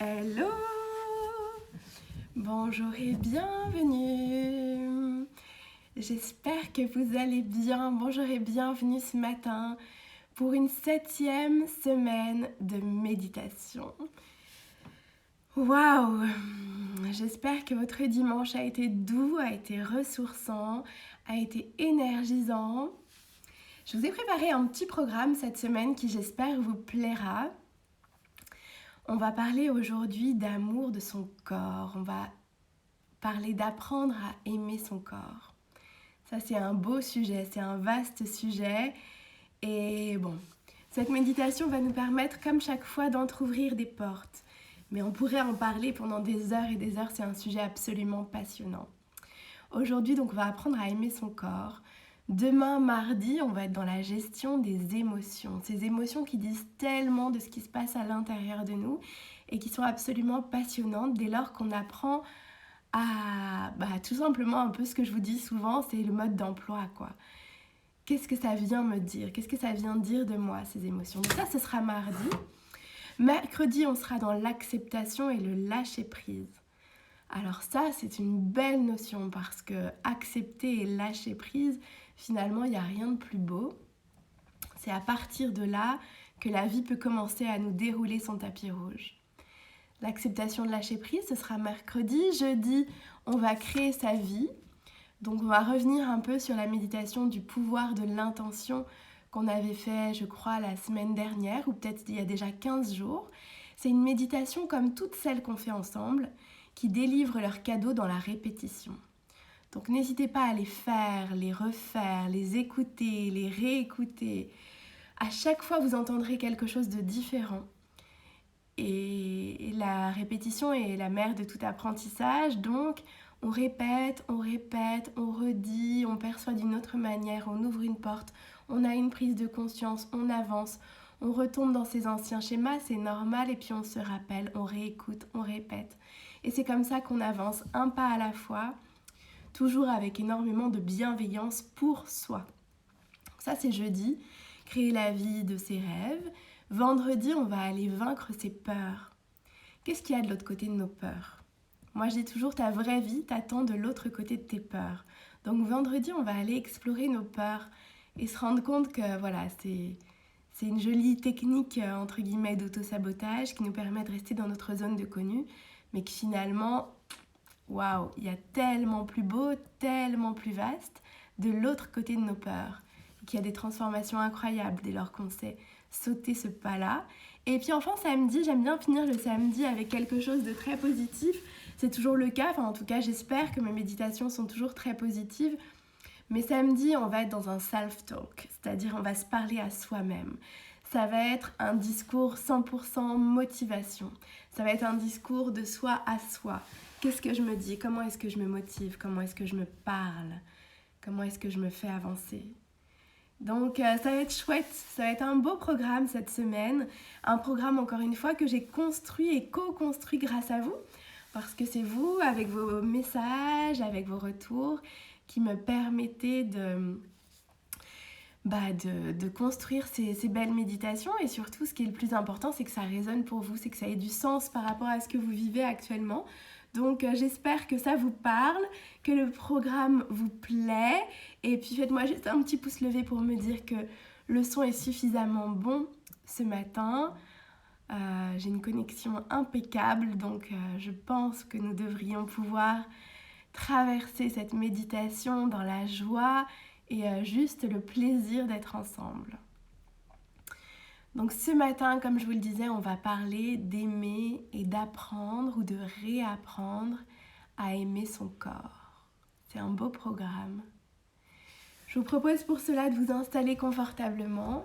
Hello! Bonjour et bienvenue! J'espère que vous allez bien. Bonjour et bienvenue ce matin pour une 7e semaine de méditation. Waouh! J'espère que votre dimanche a été doux, a été ressourçant, a été énergisant. Je vous ai préparé un petit programme cette semaine qui j'espère vous plaira. On va parler aujourd'hui d'amour de son corps. On va parler d'apprendre à aimer son corps. Ça, c'est un beau sujet, c'est un vaste sujet. Et bon, cette méditation va nous permettre, comme chaque fois, d'entrouvrir des portes. Mais on pourrait en parler pendant des heures et des heures, c'est un sujet absolument passionnant. Aujourd'hui, donc, on va apprendre à aimer son corps. Demain, mardi, on va être dans la gestion des émotions. Ces émotions qui disent tellement de ce qui se passe à l'intérieur de nous et qui sont absolument passionnantes dès lors qu'on apprend à tout simplement un peu ce que je vous dis souvent, c'est le mode d'emploi, quoi. Qu'est-ce que ça vient me dire? Qu'est-ce que ça vient dire de moi, ces émotions? Donc ça, ce sera mardi. Mercredi, on sera dans l'acceptation et le lâcher-prise. Alors ça, c'est une belle notion parce que accepter et lâcher prise, finalement, il n'y a rien de plus beau. C'est à partir de là que la vie peut commencer à nous dérouler son tapis rouge. L'acceptation de lâcher prise, ce sera mercredi. Jeudi, on va créer sa vie. Donc on va revenir un peu sur la méditation du pouvoir de l'intention qu'on avait fait, je crois, la semaine dernière, ou peut-être il y a déjà 15 jours. C'est une méditation comme toutes celles qu'on fait ensemble, qui délivrent leurs cadeaux dans la répétition. Donc n'hésitez pas à les faire, les refaire, les écouter, les réécouter. À chaque fois, vous entendrez quelque chose de différent. Et la répétition est la mère de tout apprentissage, donc on répète, on redit, on perçoit d'une autre manière, on ouvre une porte, on a une prise de conscience, on avance, on retombe dans ses anciens schémas, c'est normal, et puis on se rappelle, on réécoute, on répète. Et c'est comme ça qu'on avance un pas à la fois, toujours avec énormément de bienveillance pour soi. Ça, c'est jeudi, créer la vie de ses rêves. Vendredi, on va aller vaincre ses peurs. Qu'est-ce qu'il y a de l'autre côté de nos peurs? Moi, je dis toujours, ta vraie vie t'attend de l'autre côté de tes peurs. Donc vendredi, on va aller explorer nos peurs et se rendre compte que voilà, c'est une jolie technique entre guillemets d'auto-sabotage qui nous permet de rester dans notre zone de connu, mais que finalement, waouh, il y a tellement plus beau, tellement plus vaste de l'autre côté de nos peurs, qu'il y a des transformations incroyables dès lors qu'on sait sauter ce pas-là. Et puis enfin samedi, j'aime bien finir le samedi avec quelque chose de très positif. C'est toujours le cas, enfin en tout cas j'espère que mes méditations sont toujours très positives. Mais samedi, on va être dans un self-talk, c'est-à-dire on va se parler à soi-même. Ça va être un discours 100% motivation. Ça va être un discours de soi à soi. Qu'est-ce que je me dis? Comment est-ce que je me motive? Comment est-ce que je me parle? Comment est-ce que je me fais avancer? Donc ça va être chouette, ça va être un beau programme cette semaine. Un programme encore une fois que j'ai construit et co-construit grâce à vous. Parce que c'est vous, avec vos messages, avec vos retours, qui me permettez de construire ces belles méditations. Et surtout, ce qui est le plus important, c'est que ça résonne pour vous, c'est que ça ait du sens par rapport à ce que vous vivez actuellement. Donc j'espère que ça vous parle, que le programme vous plaît. Et puis faites-moi juste un petit pouce levé pour me dire que le son est suffisamment bon ce matin. J'ai une connexion impeccable, donc je pense que nous devrions pouvoir traverser cette méditation dans la joie et juste le plaisir d'être ensemble. Donc ce matin, comme je vous le disais, on va parler d'aimer et d'apprendre ou de réapprendre à aimer son corps. C'est un beau programme. Je vous propose pour cela de vous installer confortablement.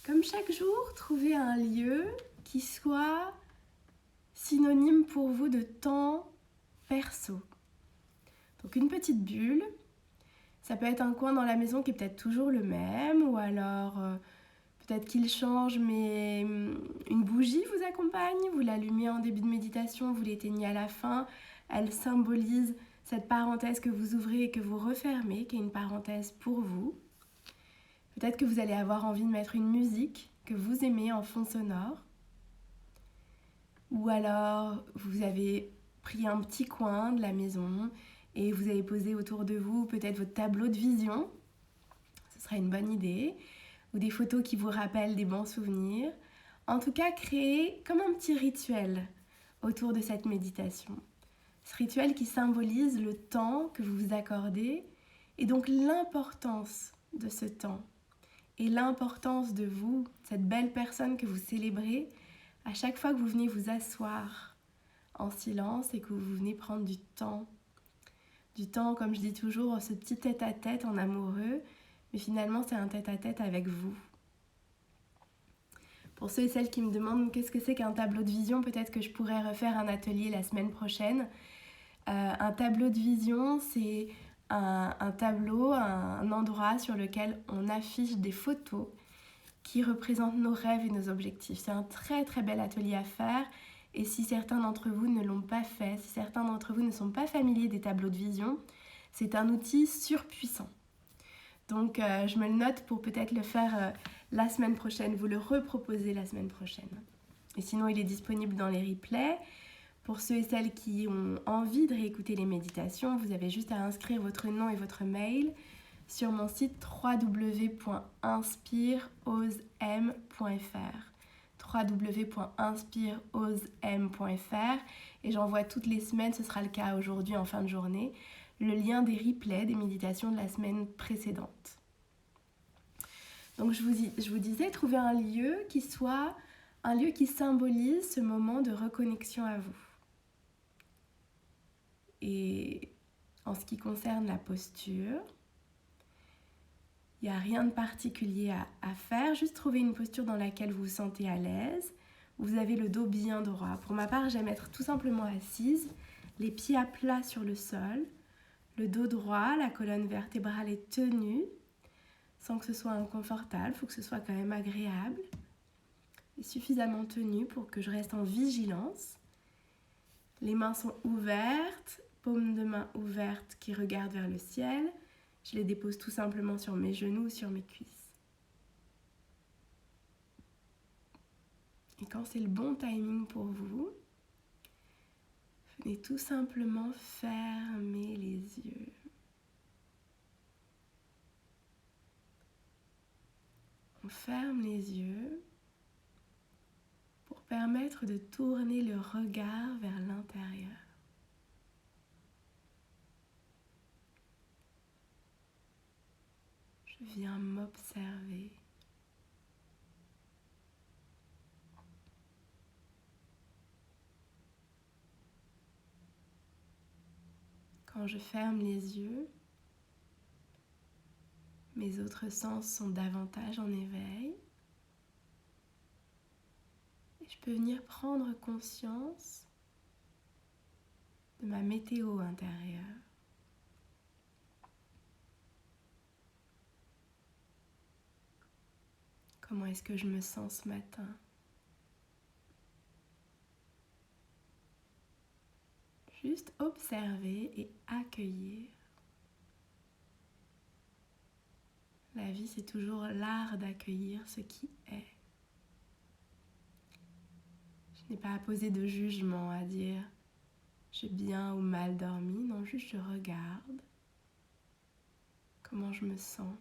Comme chaque jour, trouvez un lieu qui soit synonyme pour vous de temps perso. Donc une petite bulle, ça peut être un coin dans la maison qui est peut-être toujours le même, ou alors peut-être qu'il change, mais une bougie vous accompagne, vous l'allumez en début de méditation, vous l'éteignez à la fin, elle symbolise cette parenthèse que vous ouvrez et que vous refermez, qui est une parenthèse pour vous. Peut-être que vous allez avoir envie de mettre une musique que vous aimez en fond sonore. Ou alors vous avez pris un petit coin de la maison et vous avez posé autour de vous peut-être votre tableau de vision, ce serait une bonne idée, ou des photos qui vous rappellent des bons souvenirs. En tout cas, créez comme un petit rituel autour de cette méditation. Ce rituel qui symbolise le temps que vous vous accordez et donc l'importance de ce temps et l'importance de vous, cette belle personne que vous célébrez, à chaque fois que vous venez vous asseoir en silence et que vous venez prendre du temps. Du temps, comme je dis toujours, ce petit tête-à-tête en amoureux, mais finalement c'est un tête-à-tête avec vous. Pour ceux et celles qui me demandent qu'est-ce que c'est qu'un tableau de vision, peut-être que je pourrais refaire un atelier la semaine prochaine. Un tableau de vision, c'est un tableau, un endroit sur lequel on affiche des photos qui représentent nos rêves et nos objectifs. C'est un très très bel atelier à faire et si certains d'entre vous ne l'ont pas fait, si certains d'entre vous ne sont pas familiers des tableaux de vision, c'est un outil surpuissant. Donc je me le note pour peut-être le faire la semaine prochaine, vous le reproposer la semaine prochaine. Et sinon il est disponible dans les replays. Pour ceux et celles qui ont envie de réécouter les méditations, vous avez juste à inscrire votre nom et votre mail sur mon site www.inspireosem.fr www.inspireosem.fr et j'envoie toutes les semaines, ce sera le cas aujourd'hui en fin de journée, le lien des replays des méditations de la semaine précédente. Donc je vous disais, trouver un lieu qui soit un lieu qui symbolise ce moment de reconnexion à vous. Et en ce qui concerne la posture, il n'y a rien de particulier à faire, juste trouver une posture dans laquelle vous vous sentez à l'aise, où vous avez le dos bien droit. Pour ma part, j'aime être tout simplement assise, les pieds à plat sur le sol, le dos droit, la colonne vertébrale est tenue, sans que ce soit inconfortable, il faut que ce soit quand même agréable, et suffisamment tenu pour que je reste en vigilance. Les mains sont ouvertes, paume de main ouverte qui regarde vers le ciel. Je les dépose tout simplement sur mes genoux ou sur mes cuisses. Et quand c'est le bon timing pour vous, venez tout simplement fermer les yeux. On ferme les yeux pour permettre de tourner le regard vers l'intérieur. Je viens m'observer. Quand je ferme les yeux, mes autres sens sont davantage en éveil. Et je peux venir prendre conscience de ma météo intérieure. Comment est-ce que je me sens ce matin ? Juste observer et accueillir. La vie, c'est toujours l'art d'accueillir ce qui est. Je n'ai pas à poser de jugement, à dire j'ai bien ou mal dormi. Non, juste je regarde comment je me sens.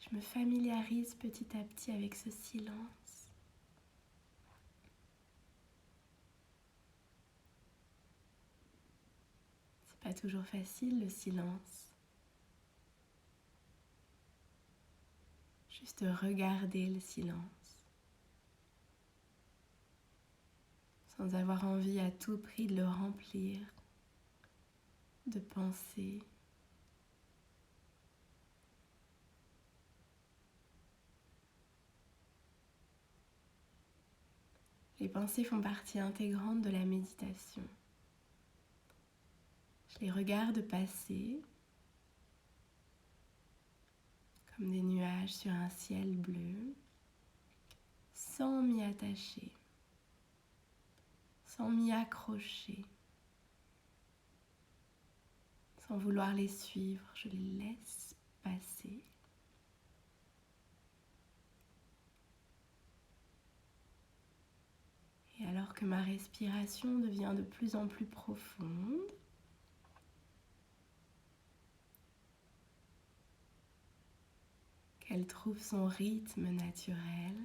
Je me familiarise petit à petit avec ce silence. C'est pas toujours facile le silence. Juste regarder le silence. Sans avoir envie à tout prix de le remplir de pensées. Les pensées font partie intégrante de la méditation. Je les regarde passer comme des nuages sur un ciel bleu, sans m'y attacher, sans m'y accrocher, Sans vouloir les suivre, je les laisse passer. Et alors que ma respiration devient de plus en plus profonde, qu'elle trouve son rythme naturel,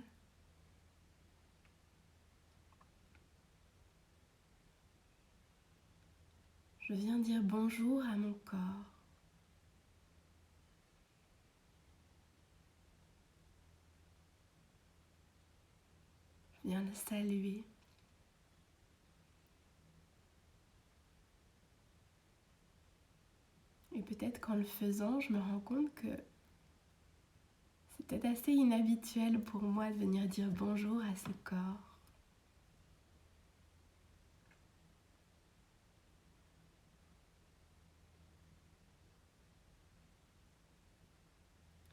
je viens dire bonjour à mon corps. Je viens le saluer. Et peut-être qu'en le faisant, je me rends compte que c'est peut-être assez inhabituel pour moi de venir dire bonjour à ce corps.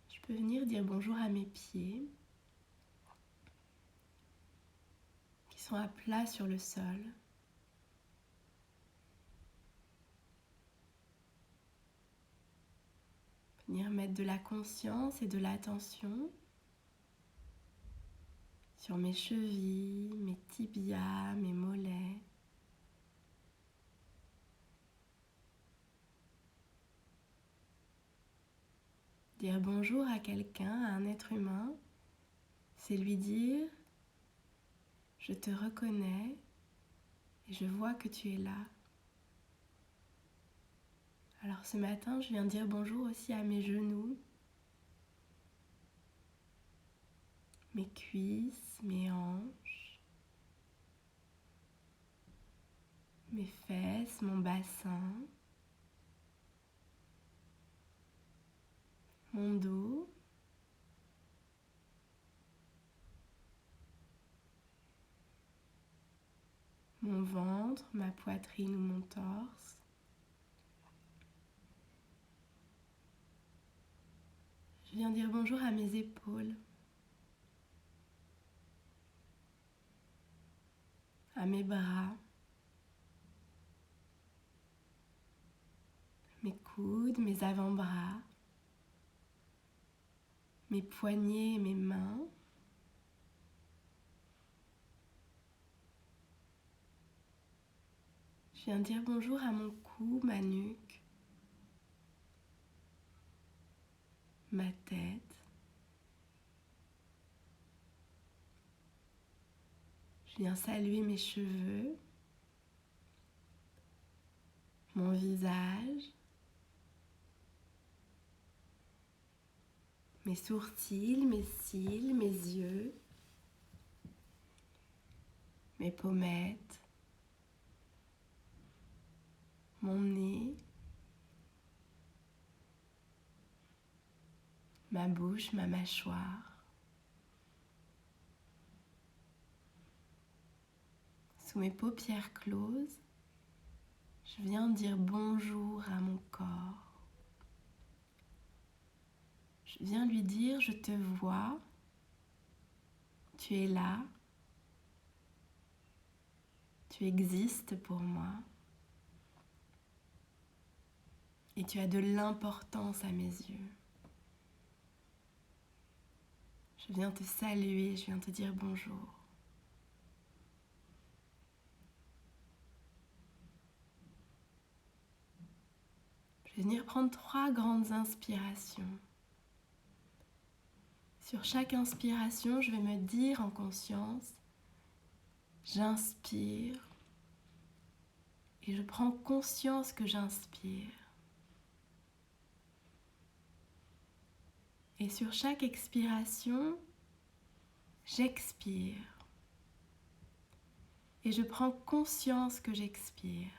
Je peux venir dire bonjour à mes pieds qui sont à plat sur le sol. Venir mettre de la conscience et de l'attention sur mes chevilles, mes tibias, mes mollets. Dire bonjour à quelqu'un, à un être humain, c'est lui dire « Je te reconnais et je vois que tu es là ». Alors ce matin, je viens dire bonjour aussi à mes genoux, mes cuisses, mes hanches, mes fesses, mon bassin, mon dos, mon ventre, ma poitrine ou mon torse. Je viens dire bonjour à mes épaules, à mes bras, mes coudes, mes avant-bras, mes poignets et mes mains. Je viens dire bonjour à mon cou, ma nuque, ma tête. Je viens saluer mes cheveux, mon visage, mes sourcils, mes cils, mes yeux, mes pommettes, mon nez, ma bouche, ma mâchoire. Sous mes paupières closes, je viens dire bonjour à mon corps. Je viens lui dire je te vois, tu es là, tu existes pour moi et tu as de l'importance à mes yeux. Je viens te saluer, je viens te dire bonjour. Je vais venir prendre 3 grandes inspirations. Sur chaque inspiration, je vais me dire en conscience, j'inspire et je prends conscience que j'inspire. Et sur chaque expiration, j'expire et je prends conscience que j'expire.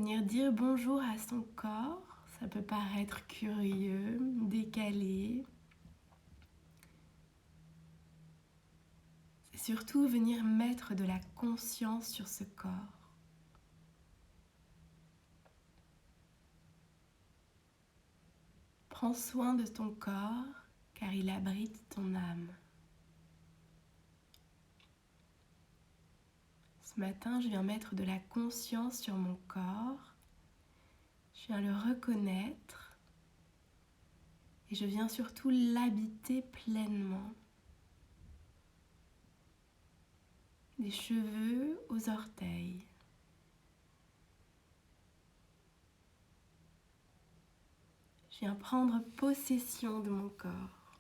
venir dire bonjour à son corps. Ça peut paraître curieux, décalé. C'est surtout venir mettre de la conscience sur ce corps. Prends soin de ton corps car il abrite ton âme. Ce matin, je viens mettre de la conscience sur mon corps. Je viens le reconnaître et je viens surtout l'habiter pleinement. Des cheveux aux orteils. Je viens prendre possession de mon corps.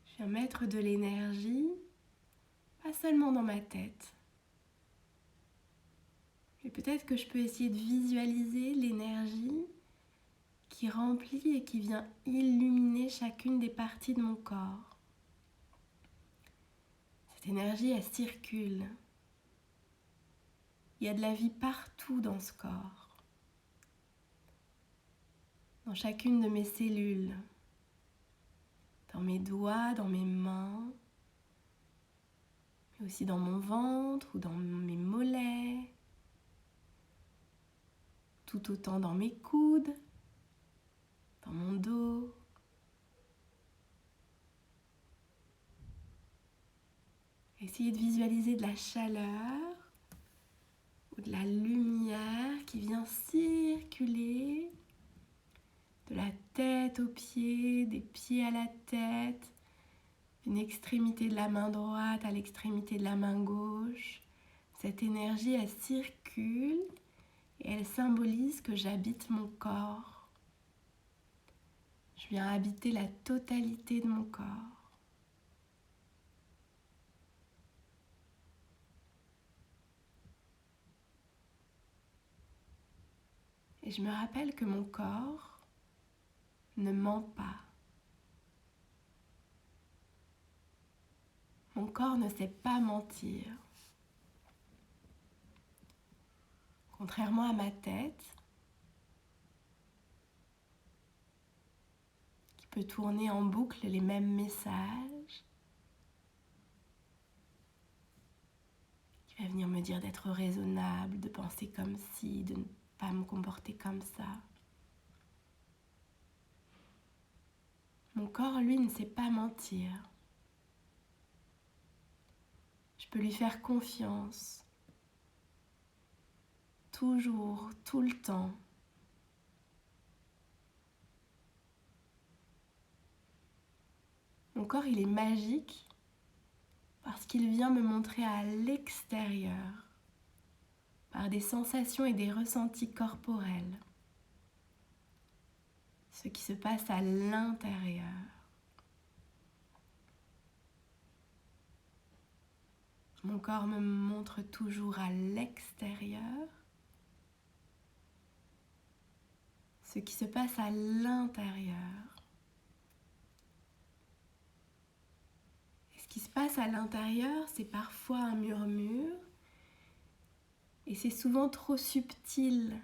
Je viens mettre de l'énergie, pas seulement dans ma tête, mais peut-être que je peux essayer de visualiser l'énergie qui remplit et qui vient illuminer chacune des parties de mon corps. Cette énergie, elle circule. Il y a de la vie partout dans ce corps, dans chacune de mes cellules, dans mes doigts, dans mes mains, mais aussi dans mon ventre ou dans mes mollets, tout autant dans mes coudes, dans mon dos. Essayez de visualiser de la chaleur ou de la lumière qui vient circuler de la tête aux pieds, des pieds à la tête, d'une extrémité de la main droite à l'extrémité de la main gauche. Cette énergie, elle circule et elle symbolise que j'habite mon corps. Je viens habiter la totalité de mon corps. Et je me rappelle que mon corps ne ment pas. Mon corps ne sait pas mentir. Contrairement à ma tête, qui peut tourner en boucle les mêmes messages, qui va venir me dire d'être raisonnable, de penser comme ci, de ne pas me comporter comme ça. Mon corps, lui, ne sait pas mentir. Je peux lui faire confiance. Toujours, tout le temps. Mon corps, il est magique parce qu'il vient me montrer à l'extérieur, par des sensations et des ressentis corporels, ce qui se passe à l'intérieur. Mon corps me montre toujours à l'extérieur ce qui se passe à l'intérieur. Et ce qui se passe à l'intérieur, c'est parfois un murmure et c'est souvent trop subtil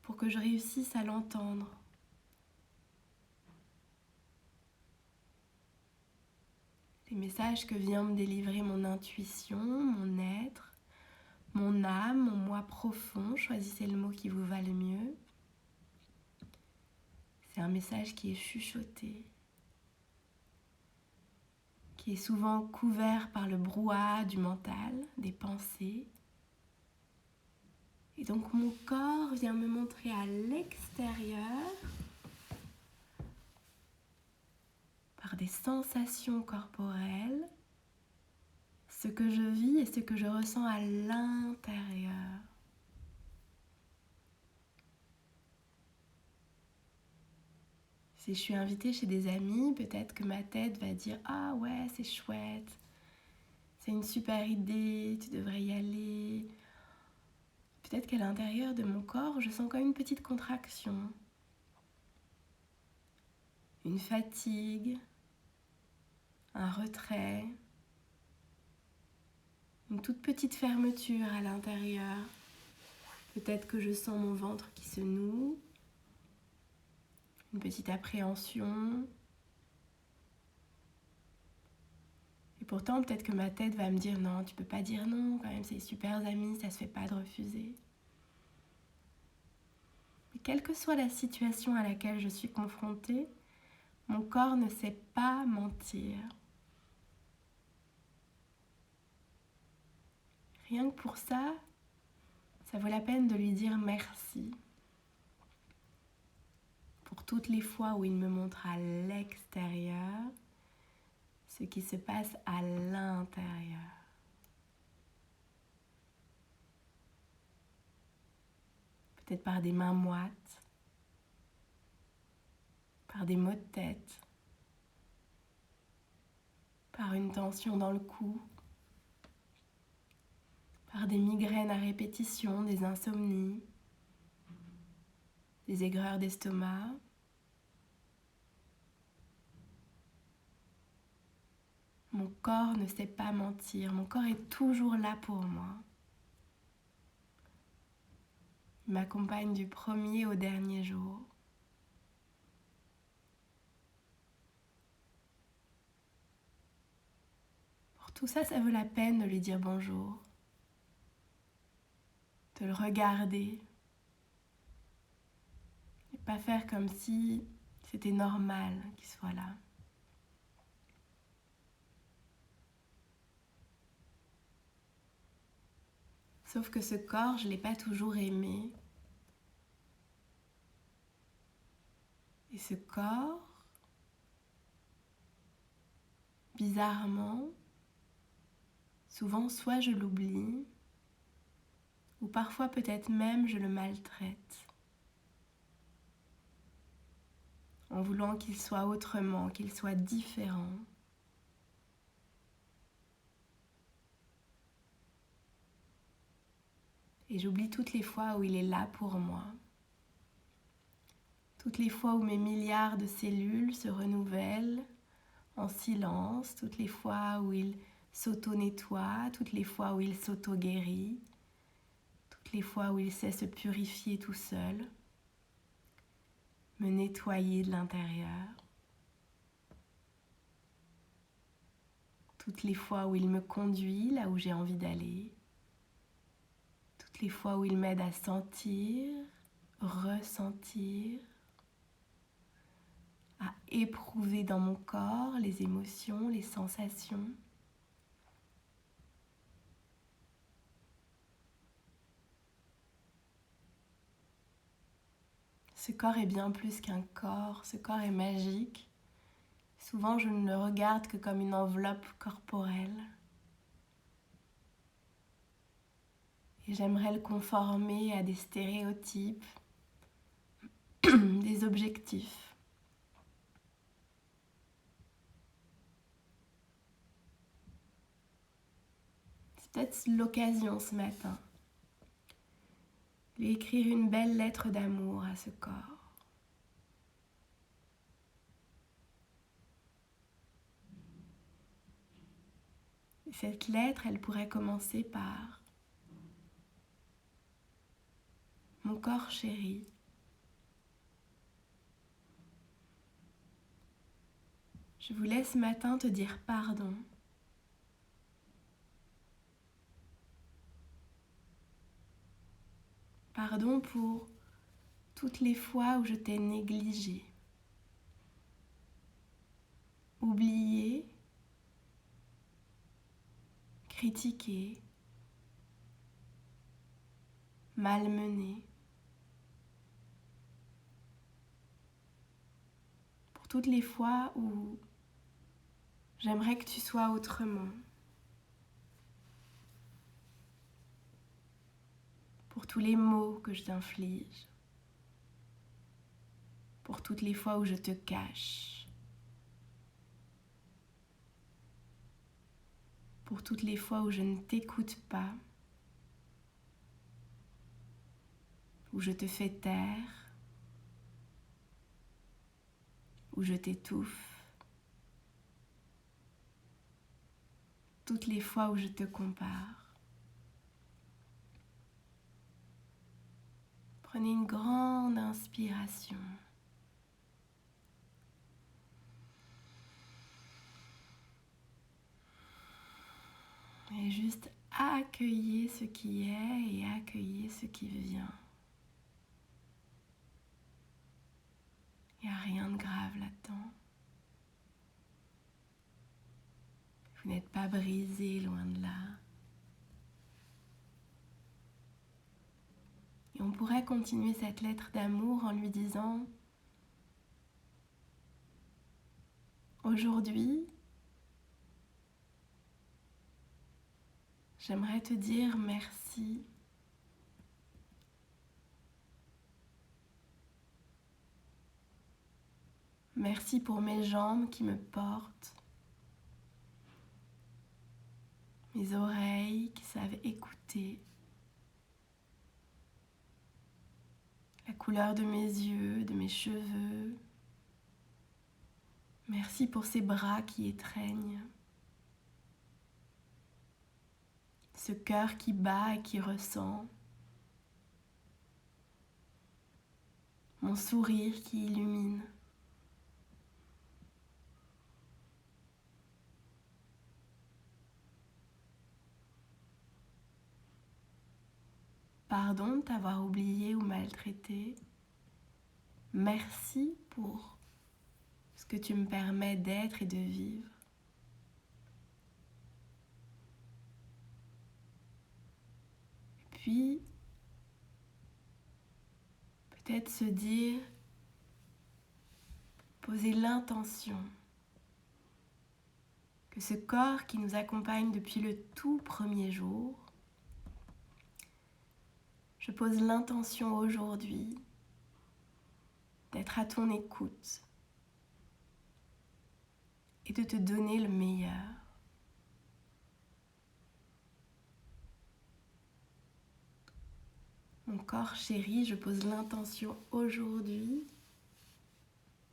pour que je réussisse à l'entendre. Les messages que vient me délivrer mon intuition, mon être, mon âme, mon moi profond, choisissez le mot qui vous va le mieux. C'est un message qui est chuchoté, qui est souvent couvert par le brouhaha du mental, des pensées. Et donc mon corps vient me montrer à l'extérieur, par des sensations corporelles, ce que je vis et ce que je ressens à l'intérieur. Si je suis invitée chez des amis, peut-être que ma tête va dire « Ah ouais, c'est chouette, c'est une super idée, tu devrais y aller. » Peut-être qu'à l'intérieur de mon corps, je sens quand même une petite contraction, une fatigue, un retrait, une toute petite fermeture à l'intérieur. Peut-être que je sens mon ventre qui se noue, une petite appréhension. Et pourtant, peut-être que ma tête va me dire non, tu peux pas dire non, quand même, c'est les super amis, ça se fait pas de refuser. Mais quelle que soit la situation à laquelle je suis confrontée, mon corps ne sait pas mentir. Rien que pour ça, ça vaut la peine de lui dire merci. Pour toutes les fois où il me montre à l'extérieur ce qui se passe à l'intérieur. Peut-être par des mains moites, par des maux de tête, par une tension dans le cou, par des migraines à répétition, des insomnies, des aigreurs d'estomac. Mon corps ne sait pas mentir, mon corps est toujours là pour moi. Il m'accompagne du premier au dernier jour. Pour tout ça, ça vaut la peine de lui dire bonjour, de le regarder et pas faire comme si c'était normal qu'il soit là. Sauf que ce corps, je ne l'ai pas toujours aimé. Et ce corps, bizarrement, souvent soit je l'oublie, ou parfois peut-être même je le maltraite, en voulant qu'il soit autrement, qu'il soit différent. Et j'oublie toutes les fois où il est là pour moi. Toutes les fois où mes milliards de cellules se renouvellent en silence, toutes les fois où il s'auto-nettoie, toutes les fois où il s'auto-guérit, toutes les fois où il sait se purifier tout seul, me nettoyer de l'intérieur, toutes les fois où il me conduit là où j'ai envie d'aller, toutes les fois où il m'aide à sentir, ressentir, à éprouver dans mon corps les émotions, les sensations. Ce corps est bien plus qu'un corps, ce corps est magique. Souvent, je ne le regarde que comme une enveloppe corporelle. Et j'aimerais le conformer à des stéréotypes, des objectifs. C'est peut-être l'occasion ce matin. Lui écrire une belle lettre d'amour à ce corps. Et cette lettre, elle pourrait commencer par « Mon corps chéri, je voulais ce matin te dire pardon. Pardon pour toutes les fois où je t'ai négligé, oublié, critiqué, malmené. Pour toutes les fois où j'aimerais que tu sois autrement. Pour tous les maux que je t'inflige. Pour toutes les fois où je te cache. Pour toutes les fois où je ne t'écoute pas. Où je te fais taire. Où je t'étouffe. toutes les fois où je te compare. Prenez une grande inspiration. Et juste accueillez ce qui est et accueillez ce qui vient. Il n'y a rien de grave là-dedans. Vous n'êtes pas brisé, loin de là. Et on pourrait continuer cette lettre d'amour en lui disant « Aujourd'hui, j'aimerais te dire merci. Merci pour mes jambes qui me portent, mes oreilles qui savent écouter, la couleur de mes yeux, de mes cheveux. Merci pour ces bras qui étreignent, ce cœur qui bat et qui ressent, mon sourire qui illumine. Pardon de t'avoir oublié ou maltraité. Merci pour ce que tu me permets d'être et de vivre. Puis, peut-être se dire, poser l'intention que ce corps qui nous accompagne depuis le tout premier jour, je pose l'intention aujourd'hui d'être à ton écoute et de te donner le meilleur. Mon corps chéri, je pose l'intention aujourd'hui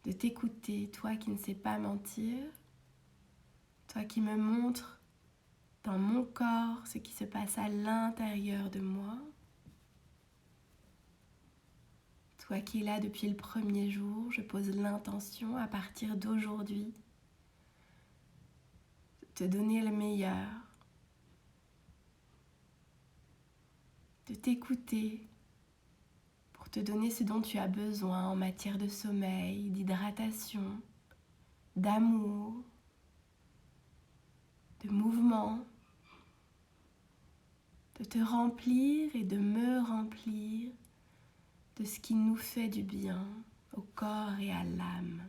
de t'écouter, toi qui ne sais pas mentir, toi qui me montres dans mon corps ce qui se passe à l'intérieur de moi, toi qui es là depuis le premier jour, je pose l'intention à partir d'aujourd'hui de te donner le meilleur, de t'écouter pour te donner ce dont tu as besoin en matière de sommeil, d'hydratation, d'amour, de mouvement, de te remplir et de me remplir de ce qui nous fait du bien au corps et à l'âme.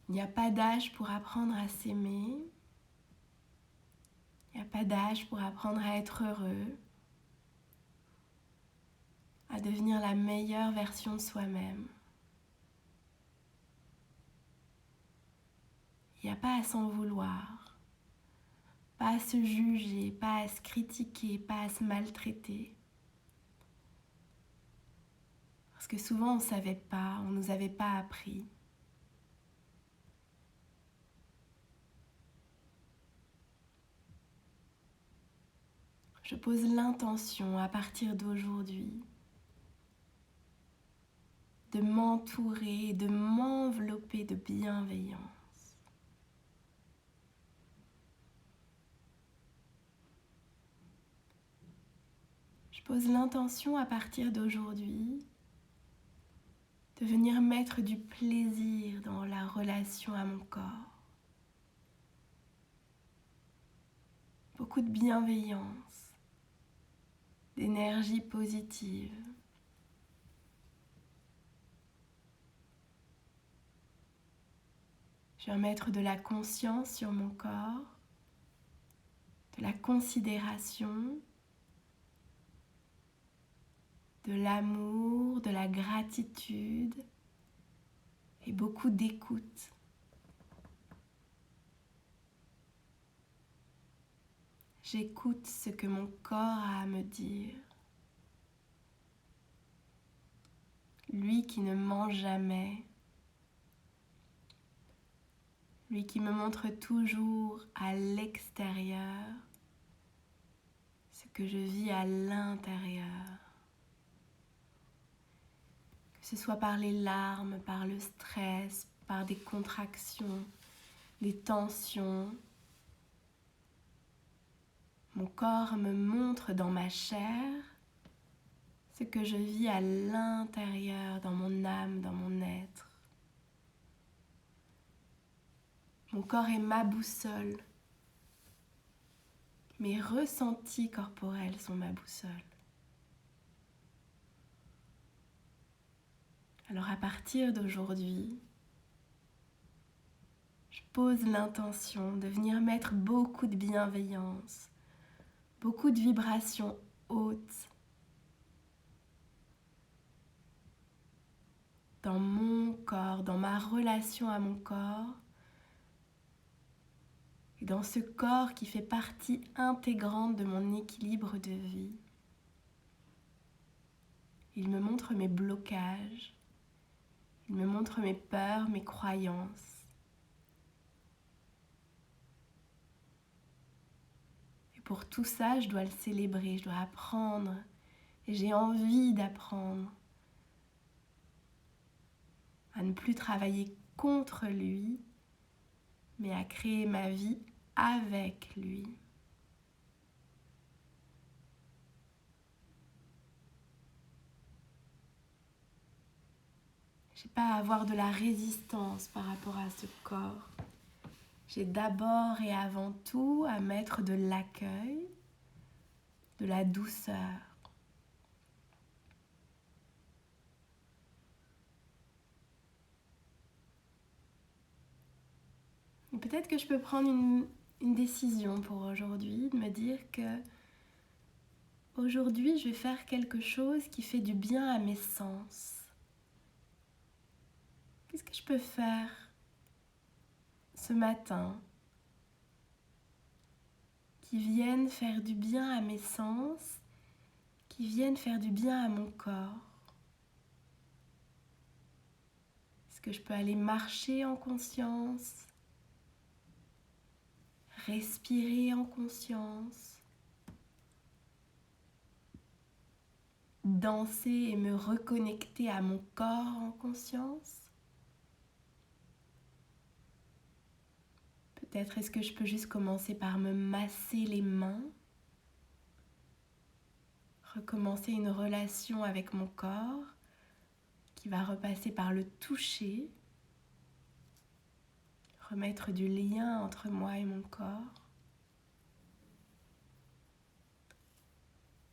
Il n'y a pas d'âge pour apprendre à s'aimer. Il n'y a pas d'âge pour apprendre à être heureux, à devenir la meilleure version de soi-même. Il n'y a pas à s'en vouloir, pas à se juger, pas à se critiquer, pas à se maltraiter. Parce que souvent on ne savait pas, on ne nous avait pas appris. Je pose l'intention à partir d'aujourd'hui de m'entourer et de m'envelopper de bienveillance. Je pose l'intention à partir d'aujourd'hui de venir mettre du plaisir dans la relation à mon corps. Beaucoup de bienveillance, d'énergie positive. Je viens mettre de la conscience sur mon corps, de la considération, de l'amour, de la gratitude et beaucoup d'écoute. J'écoute ce que mon corps a à me dire. lui qui ne ment jamais, lui qui me montre toujours à l'extérieur ce que je vis à l'intérieur. Que ce soit par les larmes, par le stress, par des contractions, des tensions. Mon corps me montre dans ma chair ce que je vis à l'intérieur, dans mon âme, dans mon être. Mon corps est ma boussole. Mes ressentis corporels sont ma boussole. Alors à partir d'aujourd'hui, je pose l'intention de venir mettre beaucoup de bienveillance, beaucoup de vibrations hautes dans mon corps, dans ma relation à mon corps, et dans ce corps qui fait partie intégrante de mon équilibre de vie. Il me montre mes blocages, il me montre mes peurs, mes croyances. Et pour tout ça, je dois le célébrer, je dois apprendre. Et j'ai envie d'apprendre à ne plus travailler contre lui, mais à créer ma vie avec lui. J'ai pas à avoir de la résistance par rapport à ce corps. J'ai d'abord et avant tout à mettre de l'accueil, de la douceur. Et peut-être que je peux prendre une décision pour aujourd'hui, de me dire que aujourd'hui je vais faire quelque chose qui fait du bien à mes sens. Qu'est-ce que je peux faire ce matin qui vienne faire du bien à mes sens, qui vienne faire du bien à mon corps? Est-ce que je peux aller marcher en conscience, respirer en conscience, danser et me reconnecter à mon corps en conscience? Peut-être est-ce que je peux juste commencer par me masser les mains, recommencer une relation avec mon corps qui va repasser par le toucher, remettre du lien entre moi et mon corps.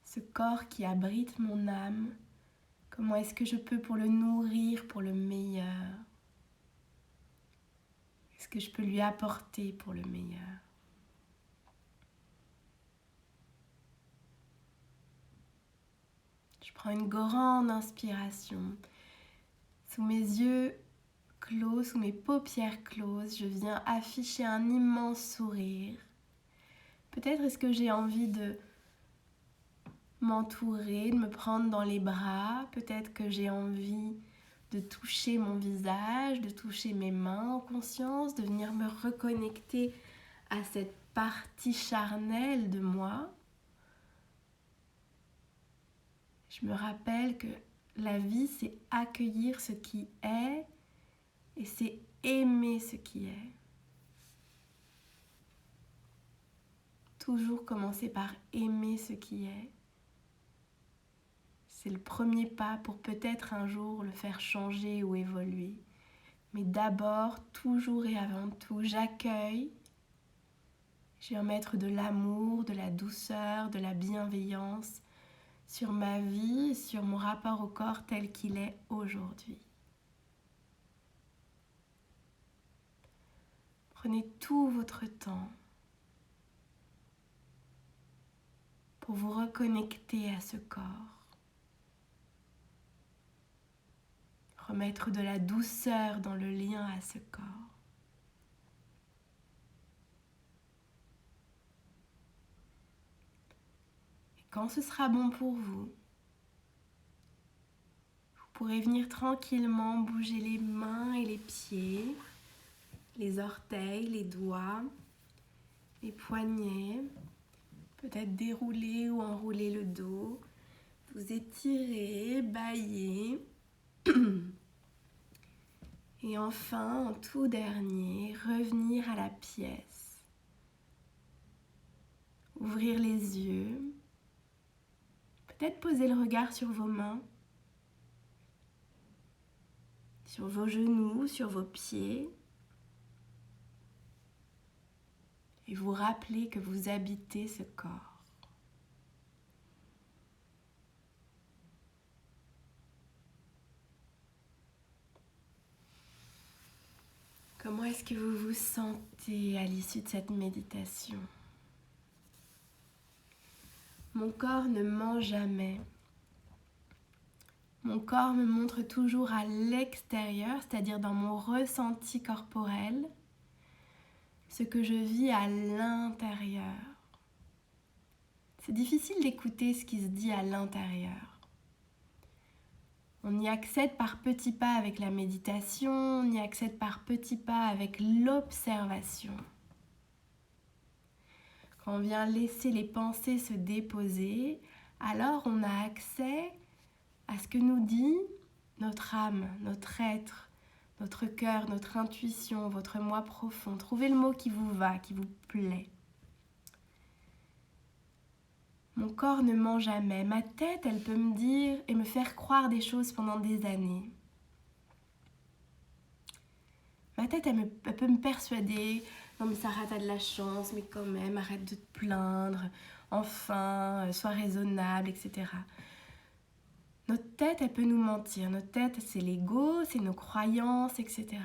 Ce corps qui abrite mon âme, comment est-ce que je peux pour le nourrir pour le meilleur? Qu'est-ce que je peux lui apporter pour le meilleur? Je prends une grande inspiration. Sous mes yeux clos, sous mes paupières closes, je viens afficher un immense sourire. Peut-être est-ce que j'ai envie de m'entourer, de me prendre dans les bras. Peut-être que j'ai envie de toucher mon visage, de toucher mes mains en conscience, de venir me reconnecter à cette partie charnelle de moi. Je me rappelle que la vie, c'est accueillir ce qui est et c'est aimer ce qui est. Toujours commencer par aimer ce qui est. C'est le premier pas pour peut-être un jour le faire changer ou évoluer. Mais d'abord, toujours et avant tout, j'accueille. Je viens mettre de l'amour, de la douceur, de la bienveillance sur ma vie, sur mon rapport au corps tel qu'il est aujourd'hui. Prenez tout votre temps pour vous reconnecter à ce corps. Remettre de la douceur dans le lien à ce corps. Et quand ce sera bon pour vous, vous pourrez venir tranquillement bouger les mains et les pieds, les orteils, les doigts, les poignets, peut-être dérouler ou enrouler le dos, vous étirer, bâiller. Et enfin, en tout dernier, revenir à la pièce. Ouvrir les yeux. Peut-être poser le regard sur vos mains, sur vos genoux, sur vos pieds. Et vous rappeler que vous habitez ce corps. Comment est-ce que vous vous sentez à l'issue de cette méditation ? Mon corps ne ment jamais. Mon corps me montre toujours à l'extérieur, c'est-à-dire dans mon ressenti corporel, ce que je vis à l'intérieur. C'est difficile d'écouter ce qui se dit à l'intérieur. On y accède par petits pas avec la méditation, on y accède par petits pas avec l'observation. Quand on vient laisser les pensées se déposer, alors on a accès à ce que nous dit notre âme, notre être, notre cœur, notre intuition, votre moi profond. Trouvez le mot qui vous va, qui vous plaît. Mon corps ne ment jamais. Ma tête, elle peut me dire et me faire croire des choses pendant des années. Ma tête, elle peut me persuader, non mais Sarah, t'as de la chance, mais quand même, arrête de te plaindre, enfin, sois raisonnable, etc. Notre tête, elle peut nous mentir. Notre tête, c'est l'ego, c'est nos croyances, etc.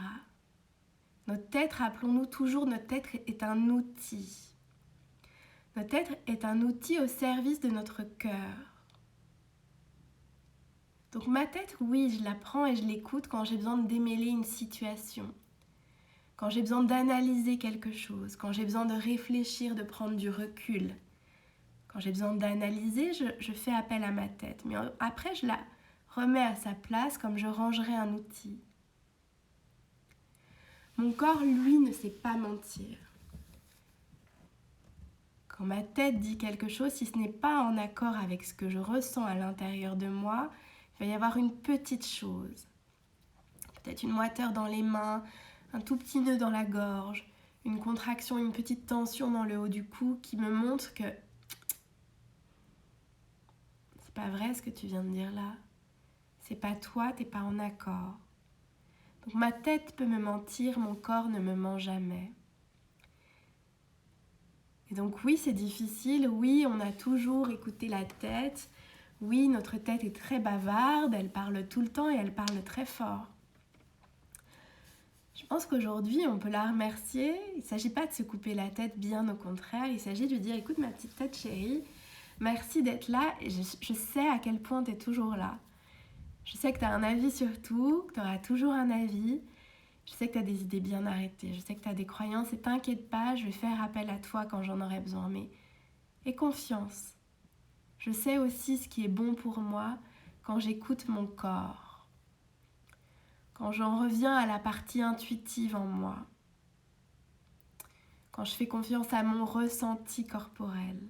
Notre tête, rappelons-nous toujours, notre tête est un outil. Notre tête est un outil au service de notre cœur. Donc ma tête, oui, je la prends et je l'écoute quand j'ai besoin de démêler une situation, quand j'ai besoin d'analyser quelque chose, quand j'ai besoin de réfléchir, de prendre du recul. Quand j'ai besoin d'analyser, je fais appel à ma tête. Mais après, je la remets à sa place comme je rangerais un outil. Mon corps, lui, ne sait pas mentir. Quand ma tête dit quelque chose, si ce n'est pas en accord avec ce que je ressens à l'intérieur de moi, il va y avoir une petite chose. Peut-être une moiteur dans les mains, un tout petit nœud dans la gorge, une contraction, une petite tension dans le haut du cou qui me montre que c'est pas vrai ce que tu viens de dire là. C'est pas toi, t'es pas en accord. Donc ma tête peut me mentir, mon corps ne me ment jamais. Et donc oui, c'est difficile, oui, on a toujours écouté la tête, oui, notre tête est très bavarde, elle parle tout le temps et elle parle très fort. Je pense qu'aujourd'hui, on peut la remercier. Il ne s'agit pas de se couper la tête, bien au contraire, il s'agit de lui dire, écoute ma petite tête chérie, merci d'être là, et je sais à quel point tu es toujours là. Je sais que tu as un avis sur tout, que tu auras toujours un avis. Je sais que tu as des idées bien arrêtées, je sais que tu as des croyances et t'inquiète pas, je vais faire appel à toi quand j'en aurai besoin. Mais aie confiance. Je sais aussi ce qui est bon pour moi quand j'écoute mon corps. Quand j'en reviens à la partie intuitive en moi. Quand je fais confiance à mon ressenti corporel.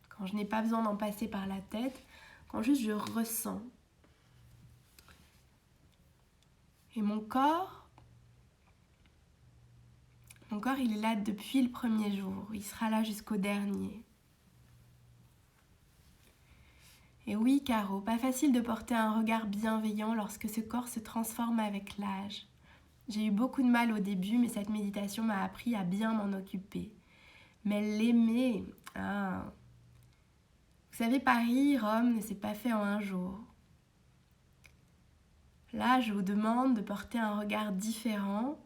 Quand je n'ai pas besoin d'en passer par la tête, quand juste je ressens. Et mon corps, il est là depuis le premier jour. Il sera là jusqu'au dernier. Et oui, Caro, pas facile de porter un regard bienveillant lorsque ce corps se transforme avec l'âge. J'ai eu beaucoup de mal au début, mais cette méditation m'a appris à bien m'en occuper. Mais l'aimer, Vous savez, Paris, Rome ne s'est pas fait en un jour. Là, je vous demande de porter un regard différent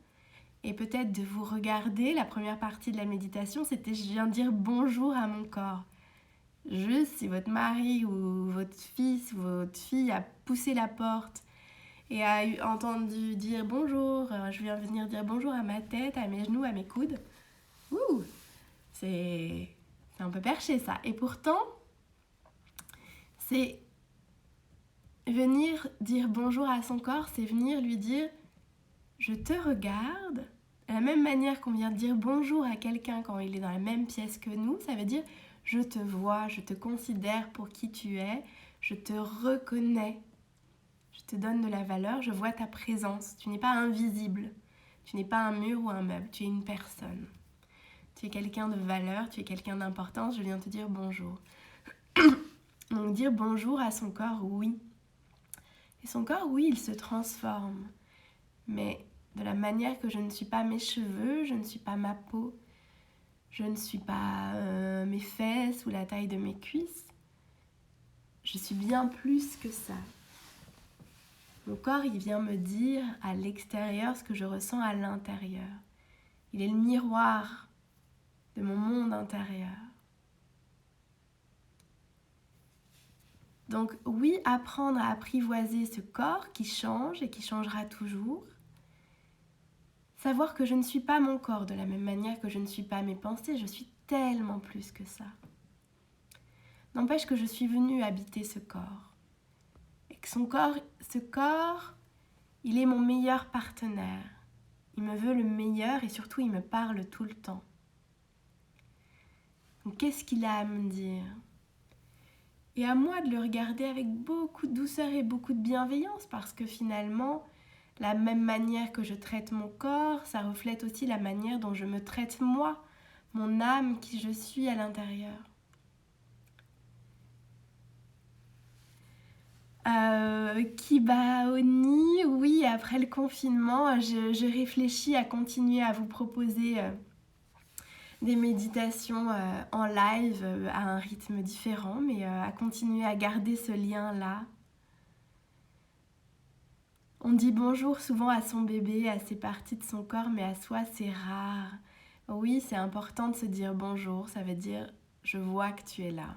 et peut-être de vous regarder. La première partie de la méditation, c'était je viens dire bonjour à mon corps. Juste si votre mari ou votre fils ou votre fille a poussé la porte et a entendu dire bonjour, je viens venir dire bonjour à ma tête, à mes genoux, à mes coudes. C'est un peu perché ça. Et pourtant, c'est venir dire bonjour à son corps, c'est venir lui dire « je te regarde ». De la même manière qu'on vient dire bonjour à quelqu'un quand il est dans la même pièce que nous, ça veut dire « je te vois, je te considère pour qui tu es, je te reconnais, je te donne de la valeur, je vois ta présence, tu n'es pas invisible, tu n'es pas un mur ou un meuble, tu es une personne. Tu es quelqu'un de valeur, tu es quelqu'un d'importance, je viens te dire bonjour. » Donc dire bonjour à son corps, oui. Et son corps, oui, il se transforme. Mais de la manière que je ne suis pas mes cheveux, je ne suis pas ma peau, je ne suis pas mes fesses ou la taille de mes cuisses. Je suis bien plus que ça. Mon corps, il vient me dire à l'extérieur ce que je ressens à l'intérieur. Il est le miroir de mon monde intérieur. Donc oui, apprendre à apprivoiser ce corps qui change et qui changera toujours. Savoir que je ne suis pas mon corps de la même manière que je ne suis pas mes pensées, je suis tellement plus que ça. N'empêche que je suis venue habiter ce corps. Et que ce corps, il est mon meilleur partenaire. Il me veut le meilleur et surtout il me parle tout le temps. Donc qu'est-ce qu'il a à me dire ? Et à moi de le regarder avec beaucoup de douceur et beaucoup de bienveillance parce que finalement, la même manière que je traite mon corps, ça reflète aussi la manière dont je me traite moi, mon âme, qui je suis à l'intérieur. Kibaoni, oui, après le confinement, je réfléchis à continuer à vous proposer des méditations en live à un rythme différent, mais à continuer à garder ce lien-là. On dit bonjour souvent à son bébé, à ses parties de son corps, mais à soi c'est rare. Oui, c'est important de se dire bonjour, ça veut dire je vois que tu es là.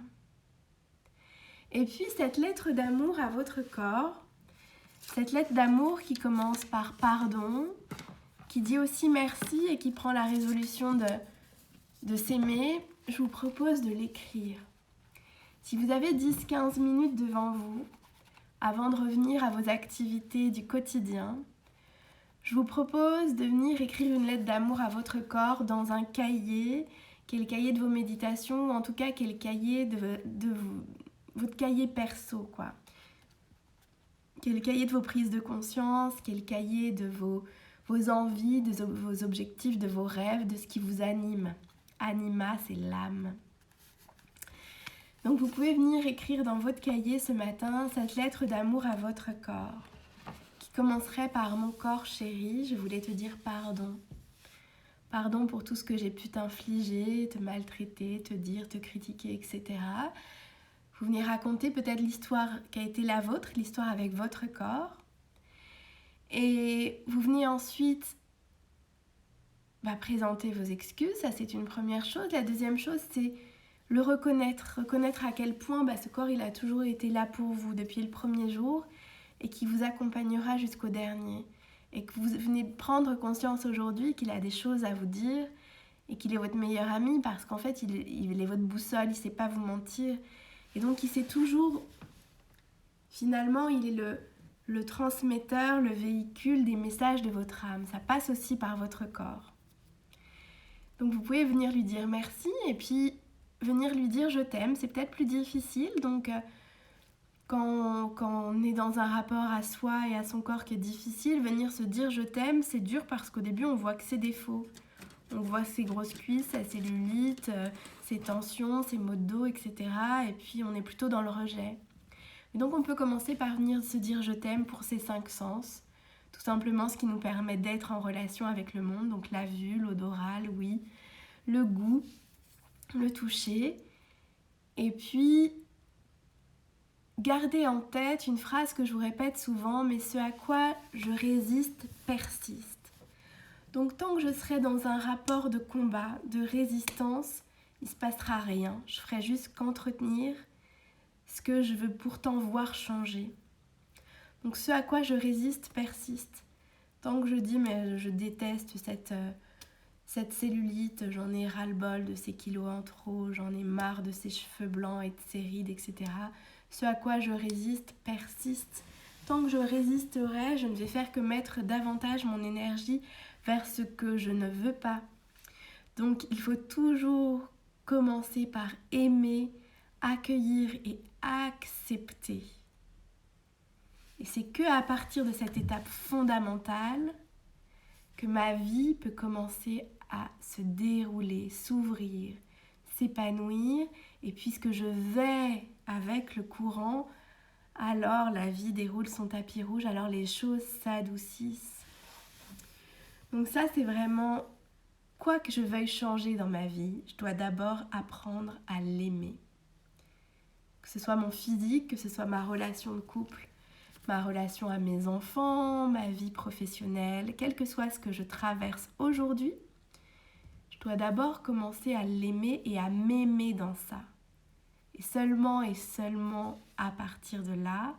Et puis cette lettre d'amour à votre corps, cette lettre d'amour qui commence par pardon, qui dit aussi merci et qui prend la résolution de s'aimer, je vous propose de l'écrire. Si vous avez 10-15 minutes devant vous, avant de revenir à vos activités du quotidien, je vous propose de venir écrire une lettre d'amour à votre corps dans un cahier, qui est le cahier de vos méditations, ou en tout cas qui est le cahier de votre cahier perso, quoi. Qui est le cahier de vos prises de conscience, qui est le cahier de vos envies, de vos objectifs, de vos rêves, de ce qui vous anime. Anima, c'est l'âme. Donc vous pouvez venir écrire dans votre cahier ce matin cette lettre d'amour à votre corps, qui commencerait par « Mon corps chéri, je voulais te dire pardon. Pardon pour tout ce que j'ai pu t'infliger, te maltraiter, te dire, te critiquer, etc. » Vous venez raconter peut-être l'histoire qui a été la vôtre, l'histoire avec votre corps. Et vous venez ensuite présenter vos excuses, ça c'est une première chose. La deuxième chose, c'est le reconnaître à quel point ce corps il a toujours été là pour vous depuis le premier jour et qui vous accompagnera jusqu'au dernier. Et que vous venez prendre conscience aujourd'hui qu'il a des choses à vous dire et qu'il est votre meilleur ami parce qu'en fait il est votre boussole, il ne sait pas vous mentir. Et donc il sait toujours, finalement il est le transmetteur, le véhicule des messages de votre âme. Ça passe aussi par votre corps. Donc vous pouvez venir lui dire merci et puis venir lui dire je t'aime. C'est peut-être plus difficile, donc quand on est dans un rapport à soi et à son corps qui est difficile, venir se dire je t'aime, c'est dur parce qu'au début on voit que ses défauts. On voit ses grosses cuisses, sa cellulite, ses tensions, ses maux de dos, etc. Et puis on est plutôt dans le rejet. Et donc on peut commencer par venir se dire je t'aime pour ces 5 sens. Tout simplement ce qui nous permet d'être en relation avec le monde. Donc la vue, l'odorat, l'ouïe, le goût, le toucher. Et puis gardez en tête une phrase que je vous répète souvent, mais ce à quoi je résiste persiste. Donc tant que je serai dans un rapport de combat, de résistance, il ne se passera rien. Je ferai juste qu'entretenir ce que je veux pourtant voir changer. Donc ce à quoi je résiste persiste. Tant que je dis mais je déteste cette cellulite, j'en ai ras-le-bol de ces kilos en trop, j'en ai marre de ces cheveux blancs et de ces rides, etc. Ce à quoi je résiste persiste. Tant que je résisterai, je ne vais faire que mettre davantage mon énergie vers ce que je ne veux pas. Donc il faut toujours commencer par aimer, accueillir et accepter. Et c'est qu'à partir de cette étape fondamentale que ma vie peut commencer à se dérouler, s'ouvrir, s'épanouir. Et puisque je vais avec le courant, alors la vie déroule son tapis rouge, alors les choses s'adoucissent. Donc ça, c'est vraiment, quoi que je veuille changer dans ma vie, je dois d'abord apprendre à l'aimer. Que ce soit mon physique, que ce soit ma relation de couple, ma relation à mes enfants, ma vie professionnelle, quel que soit ce que je traverse aujourd'hui, je dois d'abord commencer à l'aimer et à m'aimer dans ça. Et seulement à partir de là,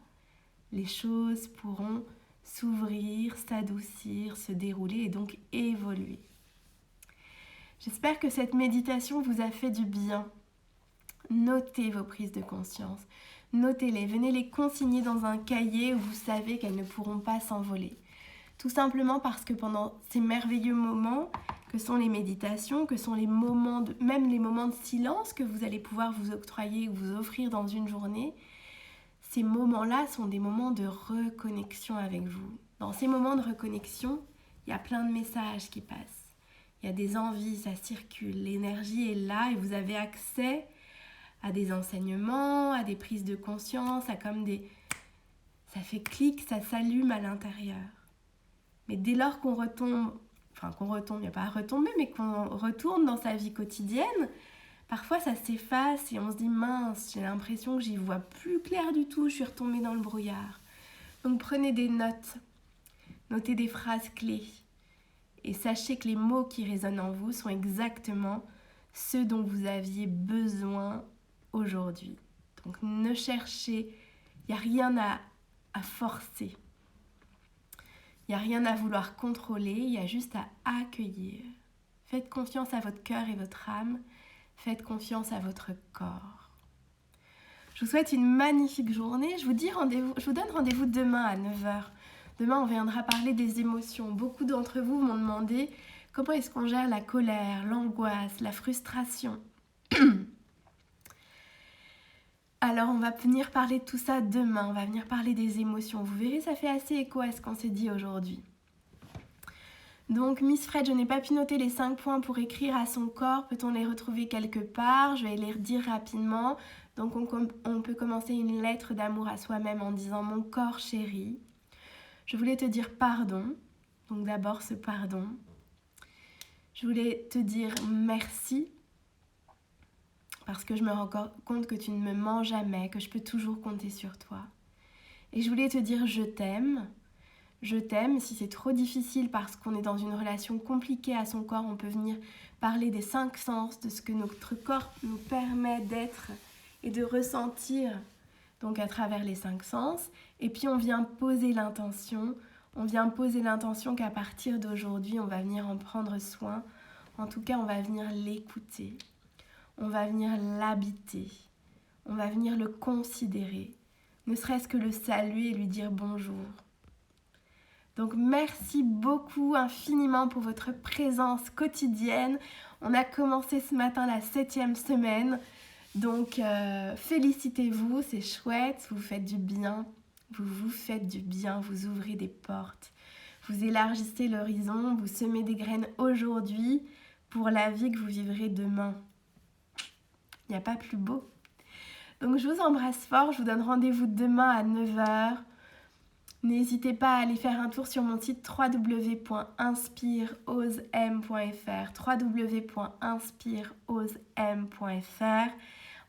les choses pourront s'ouvrir, s'adoucir, se dérouler et donc évoluer. J'espère que cette méditation vous a fait du bien. Notez vos prises de conscience. Notez-les, venez les consigner dans un cahier où vous savez qu'elles ne pourront pas s'envoler. Tout simplement parce que pendant ces merveilleux moments que sont les méditations, que sont les moments, même les moments de silence que vous allez pouvoir vous octroyer ou vous offrir dans une journée, ces moments-là sont des moments de reconnexion avec vous. Dans ces moments de reconnexion, il y a plein de messages qui passent. Il y a des envies, ça circule, l'énergie est là et vous avez accès à des enseignements, à des prises de conscience, à comme des... Ça fait clic, ça s'allume à l'intérieur. Mais dès lors qu'on retombe, il n'y a pas à retomber, mais qu'on retourne dans sa vie quotidienne, parfois ça s'efface et on se dit mince, j'ai l'impression que j'y vois plus clair du tout, je suis retombée dans le brouillard. Donc prenez des notes, notez des phrases clés et sachez que les mots qui résonnent en vous sont exactement ceux dont vous aviez besoin aujourd'hui. Donc ne cherchez, il n'y a rien à forcer. Il n'y a rien à vouloir contrôler, il y a juste à accueillir. Faites confiance à votre cœur et votre âme. Faites confiance à votre corps. Je vous souhaite une magnifique journée. Je vous donne rendez-vous demain à 9h. Demain, on viendra parler des émotions. Beaucoup d'entre vous m'ont demandé comment est-ce qu'on gère la colère, l'angoisse, la frustration. Alors, on va venir parler de tout ça demain. On va venir parler des émotions. Vous verrez, ça fait assez écho à ce qu'on s'est dit aujourd'hui. Donc, Miss Fred, je n'ai pas pu noter les 5 points pour écrire à son corps. Peut-on les retrouver quelque part? Je vais les redire rapidement. Donc, on peut commencer une lettre d'amour à soi-même en disant « Mon corps chéri ». Je voulais te dire pardon. Donc, d'abord, ce pardon. Je voulais te dire merci. Parce que je me rends compte que tu ne me mens jamais, que je peux toujours compter sur toi. Et je voulais te dire je t'aime. Je t'aime. Si c'est trop difficile parce qu'on est dans une relation compliquée à son corps, on peut venir parler des 5 sens, de ce que notre corps nous permet d'être et de ressentir, donc à travers les 5 sens. Et puis on vient poser l'intention. On vient poser l'intention qu'à partir d'aujourd'hui, on va venir en prendre soin. En tout cas, on va venir l'écouter. On va venir l'habiter, on va venir le considérer, ne serait-ce que le saluer et lui dire bonjour. Donc merci beaucoup infiniment pour votre présence quotidienne. On a commencé ce matin la 7e semaine, donc félicitez-vous, c'est chouette, vous faites du bien, vous faites du bien, vous ouvrez des portes, vous élargissez l'horizon, vous semez des graines aujourd'hui pour la vie que vous vivrez demain. Il n'y a pas plus beau. Donc je vous embrasse fort, je vous donne rendez-vous demain à 9h. N'hésitez pas à aller faire un tour sur mon site www.inspireosem.fr www.inspireosem.fr.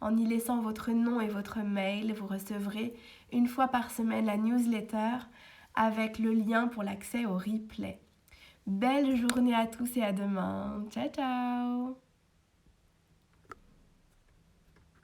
En y laissant votre nom et votre mail, vous recevrez une fois par semaine la newsletter avec le lien pour l'accès au replay. Belle journée à tous et à demain. Ciao, ciao!